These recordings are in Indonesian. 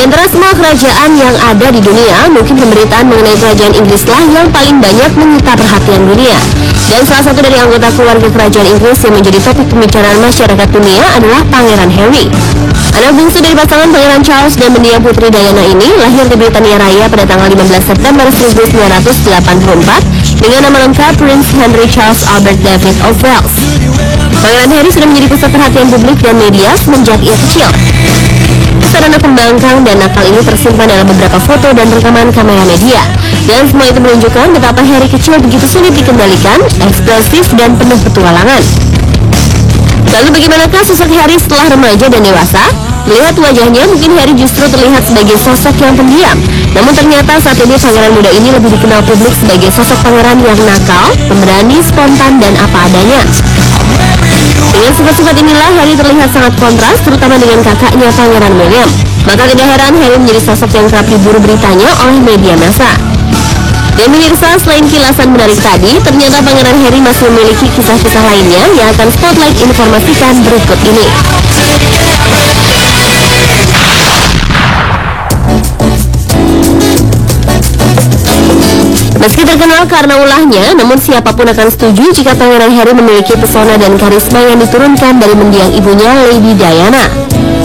antara semua kerajaan yang ada di dunia, mungkin pemberitaan mengenai kerajaan Inggrislah yang paling banyak menyita perhatian dunia. Dan salah satu dari anggota keluarga kerajaan Inggris yang menjadi topik pembicaraan masyarakat dunia adalah Pangeran Harry. Anak bungsu dari pasangan Pangeran Charles dan mendiang Putri Diana ini lahir di Britania Raya pada tanggal 15 September 1984 dengan nama lengkap Prince Henry Charles Albert David of Wales. Pangeran Harry sudah menjadi pusat perhatian publik dan media semenjak ia kecil. Sarana pembangkang dan nakal ini tersimpan dalam beberapa foto dan rekaman kamera media. Dan semua itu menunjukkan betapa Harry kecil begitu sulit dikendalikan, ekspresif dan penuh petualangan. Lalu bagaimanakah sosok Harry setelah remaja dan dewasa? Melihat wajahnya, mungkin Harry justru terlihat sebagai sosok yang pendiam. Namun ternyata saat ini pangeran muda ini lebih dikenal publik sebagai sosok pangeran yang nakal, pemberani, spontan, dan apa adanya. Dengan sifat-sifat inilah Harry terlihat sangat kontras, terutama dengan kakaknya Pangeran William. Maka tidak heran Harry menjadi sosok yang kerap diburu beritanya oleh media massa. Dan pemirsa, selain kilasan menarik tadi, ternyata Pangeran Harry masih memiliki kisah-kisah lainnya yang akan Spotlight informasikan berikut ini. Meski terkenal karena ulahnya, namun siapapun akan setuju jika Pangeran Harry memiliki pesona dan karisma yang diturunkan dari mendiang ibunya Lady Diana.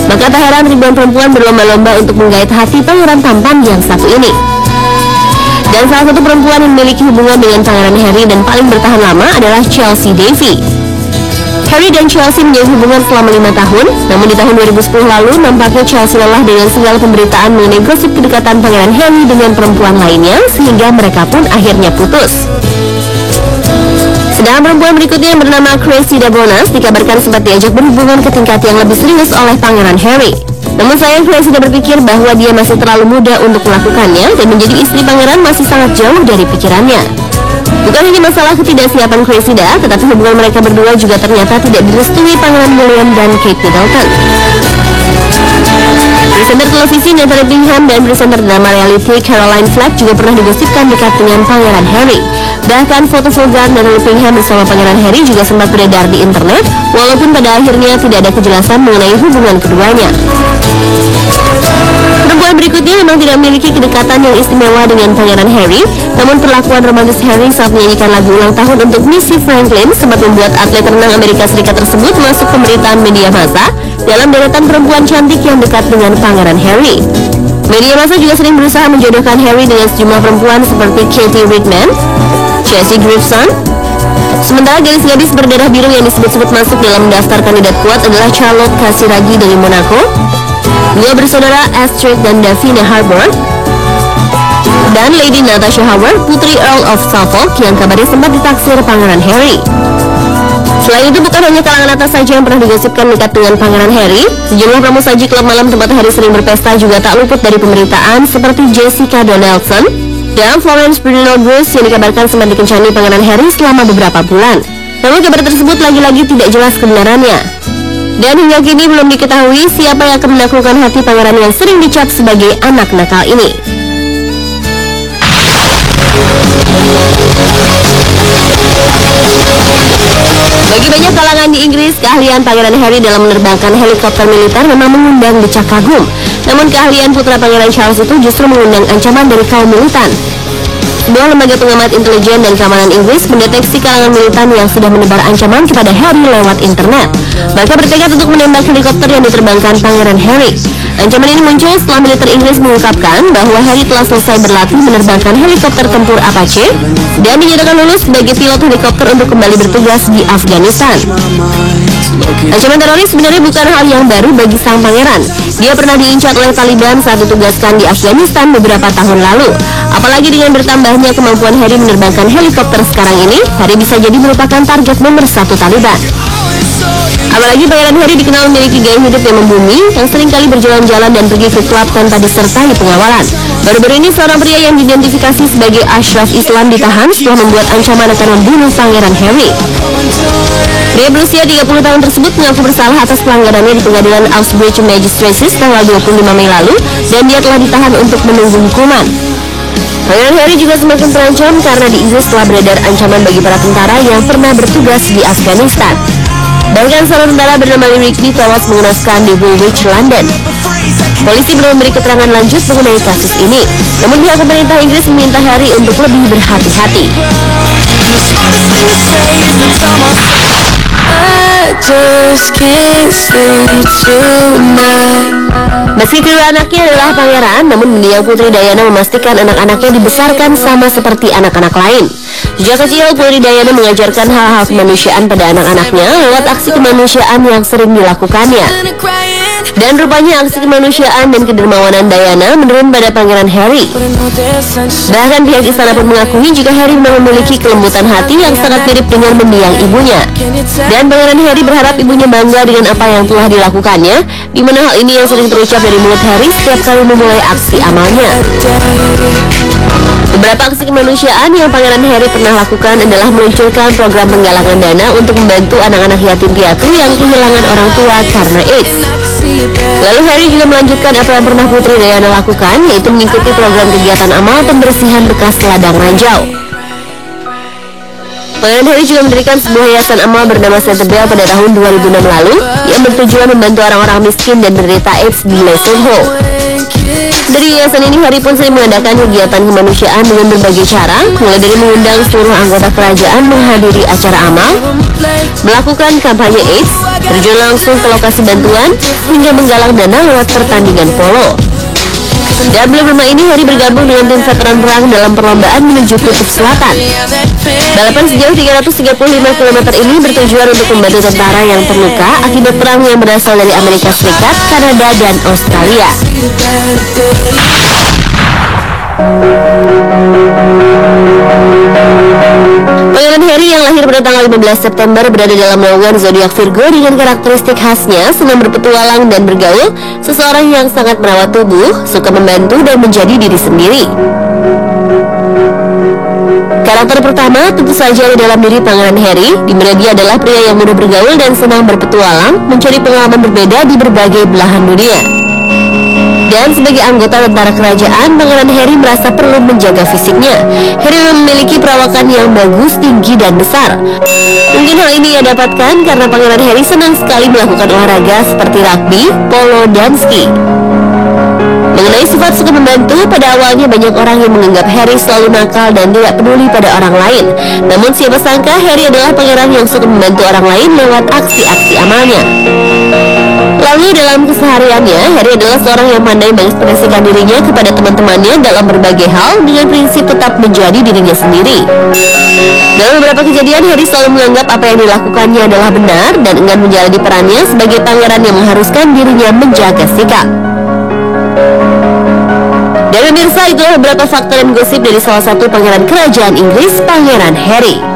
Maka tak heran ribuan perempuan berlomba-lomba untuk menggait hati pangeran tampan yang satu ini. Dan salah satu perempuan yang memiliki hubungan dengan Pangeran Harry dan paling bertahan lama adalah Chelsea Davy. Harry dan Chelsea menjalin hubungan selama 5 tahun, namun di tahun 2010 lalu nampaknya Chelsea lelah dengan segala pemberitaan mengenai gosip kedekatan Pangeran Harry dengan perempuan lainnya, sehingga mereka pun akhirnya putus. Sedangkan perempuan berikutnya yang bernama Cressida Bonas dikabarkan sempat diajak berhubungan ke tingkat yang lebih serius oleh Pangeran Harry. Namun sayang Cressida berpikir bahwa dia masih terlalu muda untuk melakukannya dan menjadi istri pangeran masih sangat jauh dari pikirannya. Bukan hanya masalah ketidaksiapan Cressida, tetapi hubungan mereka berdua juga ternyata tidak direstui Pangeran William dan Kate Middleton. Presenter televisi Natalie Bingham dan presenter drama reality Caroline Flack juga pernah digosipkan dekat dengan Pangeran Harry. Bahkan foto vulgar Natalie Bingham bersama Pangeran Harry juga sempat beredar di internet, walaupun pada akhirnya tidak ada kejelasan mengenai hubungan keduanya. Perempuan berikutnya memang tidak memiliki kedekatan yang istimewa dengan Pangeran Harry, namun perlakuan romantis Harry saat menyanyikan lagu ulang tahun untuk Missy Franklin sempat membuat atlet renang Amerika Serikat tersebut masuk pemberitaan media massa dalam deretan perempuan cantik yang dekat dengan Pangeran Harry. Media massa juga sering berusaha menjodohkan Harry dengan sejumlah perempuan seperti Katie Whitman, Jessie Griffson. Sementara gadis-gadis berdarah biru yang disebut-sebut masuk dalam daftar kandidat kuat adalah Charlotte Casiraghi dari Monaco, dua bersaudara Astrid dan Davina Harbour, dan Lady Natasha Howard, putri Earl of Suffolk yang kabarnya sempat ditaksir Pangeran Harry. Selain itu, bukan hanya kalangan atas saja yang pernah digosipkan dekat dengan Pangeran Harry, sejumlah pramusaji klub malam tempat Harry sering berpesta juga tak luput dari pemberitaan seperti Jessica Donaldson dan Florence Bruno Bruce yang dikabarkan sempat dikencani Pangeran Harry selama beberapa bulan. Namun kabar tersebut lagi-lagi tidak jelas kebenarannya. Dan hingga kini belum diketahui siapa yang akan menaklukkan hati pangeran yang sering dicap sebagai anak nakal ini. Bagi banyak kalangan di Inggris, keahlian Pangeran Harry dalam menerbangkan helikopter militer memang mengundang decak kagum. Namun keahlian putra Pangeran Charles itu justru mengundang ancaman dari kaum militan. Sebuah lembaga pengamat intelijen dan keamanan Inggris mendeteksi kalangan militan yang sudah menebar ancaman kepada Harry lewat internet. Mereka bertekad untuk menembak helikopter yang diterbangkan Pangeran Harry. Ancaman ini muncul setelah militer Inggris mengungkapkan bahwa Harry telah selesai berlatih menerbangkan helikopter tempur Apache dan dinyatakan lulus sebagai pilot helikopter untuk kembali bertugas di Afghanistan. Ancaman teroris sebenarnya bukan hal yang baru bagi sang pangeran. Dia pernah diincar oleh Taliban saat ditugaskan di Afghanistan beberapa tahun lalu. Apalagi dengan bertambahnya kemampuan Harry menerbangkan helikopter sekarang ini, Harry bisa jadi merupakan target nomor 1 Taliban. Apalagi Pangeran Harry dikenal memiliki gaya hidup yang membumi, yang seringkali berjalan-jalan dan pergi ke klub tanpa disertai pengawalan. Baru-baru ini seorang pria yang diidentifikasi sebagai Ashraf Islam ditahan setelah membuat ancaman akan membunuh Pangeran Harry. Pria berusia 30 tahun tersebut mengaku bersalah atas pelanggarannya di pengadilan Uxbridge Magistrates tanggal 25 Mei lalu, dan dia telah ditahan untuk menunggu hukuman. Pangeran Harry juga semakin terancam karena di Inggris telah beredar ancaman bagi para tentara yang pernah bertugas di Afghanistan. Bahkan seorang tentara bernama Ricky tewas mengenaskan di Woolwich, London. Polisi belum memberi keterangan lanjut mengenai kasus ini. Namun pihak pemerintah Inggris meminta Harry untuk lebih berhati-hati. Meski kedua anaknya adalah pangeran, namun mendiang Putri Diana memastikan anak-anaknya dibesarkan sama seperti anak-anak lain. Sejak kecil, Putri Diana mengajarkan hal-hal kemanusiaan pada anak-anaknya lewat aksi kemanusiaan yang sering dilakukannya. Dan rupanya aksi kemanusiaan dan kedermawanan Diana menurun pada Pangeran Harry. Bahkan pihak istana pun mengakui jika Harry memiliki kelembutan hati yang sangat mirip dengan mendiang ibunya. Dan Pangeran Harry berharap ibunya bangga dengan apa yang telah dilakukannya, di mana hal ini yang sering terucap dari mulut Harry setiap kali memulai aksi amalnya. Beberapa aksi kemanusiaan yang Pangeran Harry pernah lakukan adalah meluncurkan program penggalangan dana untuk membantu anak-anak yatim piatu yang kehilangan orang tua karena AIDS. Lalu Harry juga melanjutkan apa yang pernah Putri Diana lakukan, yaitu mengikuti program kegiatan amal pembersihan bekas ladang ranjau. Pangeran Harry juga mendirikan sebuah yayasan amal bernama Santa Bell pada tahun 2006 lalu yang bertujuan membantu orang-orang miskin dan penderita AIDS di Lesotho. Dari yayasan ini, Harry pun sering mengadakan kegiatan kemanusiaan dengan berbagai cara, mulai dari mengundang seluruh anggota kerajaan menghadiri acara amal, melakukan kampanye AIDS, terjun langsung ke lokasi bantuan, hingga menggalang dana lewat pertandingan polo. Dan belum lama ini Harry bergabung dengan tim veteran perang dalam perlombaan menuju Kutub Selatan. Balapan sejauh 335 km ini bertujuan untuk membantu tentara yang terluka akibat perang yang berasal dari Amerika Serikat, Kanada, dan Australia. Pangeran Harry yang lahir pada tanggal 15 September berada dalam naungan zodiak Virgo dengan karakteristik khasnya senang berpetualang dan bergaul, seseorang yang sangat merawat tubuh, suka membantu dan menjadi diri sendiri. Karakter pertama tentu saja ada dalam diri Pangeran Harry, di mana dia adalah pria yang mudah bergaul dan senang berpetualang, mencari pengalaman berbeda di berbagai belahan dunia. Dan sebagai anggota tentara kerajaan, Pangeran Harry merasa perlu menjaga fisiknya. Harry memiliki perawakan yang bagus, tinggi, dan besar. Mungkin hal ini ia dapatkan karena Pangeran Harry senang sekali melakukan olahraga seperti rugby, polo, dan ski. Mengenai sifat suka membantu, pada awalnya banyak orang yang menganggap Harry selalu nakal dan tidak peduli pada orang lain. Namun siapa sangka Harry adalah pangeran yang suka membantu orang lain lewat aksi-aksi amalnya. Lalu dalam kesehariannya, Harry adalah seorang yang pandai mengekspresikan dirinya kepada teman-temannya dalam berbagai hal dengan prinsip tetap menjadi dirinya sendiri. Dalam beberapa kejadian, Harry selalu menganggap apa yang dilakukannya adalah benar dan enggan menjalani perannya sebagai pangeran yang mengharuskan dirinya menjaga sikap. Dan pemirsa, itulah beberapa fakta dan gosip dari salah satu pangeran kerajaan Inggris, Pangeran Harry.